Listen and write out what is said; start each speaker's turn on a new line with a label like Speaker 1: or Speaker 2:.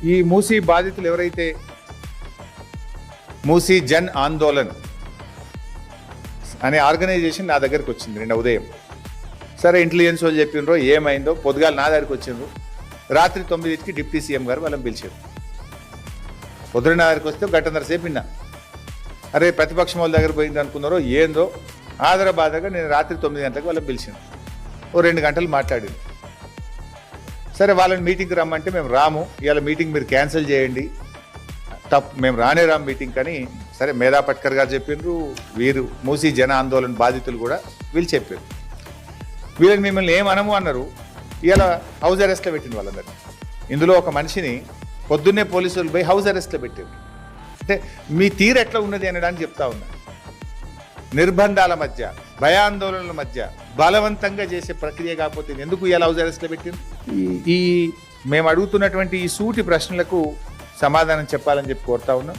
Speaker 1: ఈ మూసీ బాధితులు ఎవరైతే మూసీ జన్ ఆందోళన్ అనే ఆర్గనైజేషన్ నా దగ్గరికి వచ్చింది నిన్న ఉదయం. సరే ఇంటెలిజెన్స్ వాళ్ళు చెప్పినరో ఏమైందో పొద్దుగాల నా దగ్గరికి వచ్చిండ్రు. రాత్రి 9కి డిప్యూటీ సీఎం గారు వాళ్ళని పిలిచారు. పొద్దున నా దగ్గరికి వస్తే గంటన్నర సేపు విన్నా. అరే ప్రతిపక్షం వాళ్ళ దగ్గర పోయింది అనుకున్నారో ఏందో ఆదరబాదగా నేను రాత్రి 9 గంటలకు వాళ్ళని పిలిచాను. ఓ 2 గంటలు మాట్లాడింది. సరే వాళ్ళని మీటింగ్కి రమ్మంటే మేము రాము, ఇవాళ మీటింగ్ మీరు క్యాన్సిల్ చేయండి, మేము రానే రాము మీటింగ్ కానీ. సరే మేధా పట్కర్ గారు చెప్పిండ్రు, వీరు మూసీ జన ఆందోళన బాధితులు కూడా వీళ్ళు చెప్పారు. వీళ్ళని మిమ్మల్ని ఏమనము అన్నారు. ఇవాళ హౌస్ అరెస్ట్లో పెట్టింది వాళ్ళందరినీ. ఇందులో ఒక మనిషిని పొద్దున్నే పోలీసులు పోయి హౌస్ అరెస్ట్లో పెట్టారు. అంటే మీ తీరు ఎట్లా ఉన్నది అనడానికి చెప్తా ఉన్నా. నిర్బంధాల మధ్య, భయాందోళనల మధ్య బలవంతంగా చేసే ప్రక్రియ కాకపోతే ఎందుకు ఇలా హౌస్ అరెస్ట్లో పెట్టింది? ఈ మేము అడుగుతున్నటువంటి ఈ సూటి ప్రశ్నలకు సమాధానం చెప్పాలని చెప్పి కోరుతా ఉన్నాం.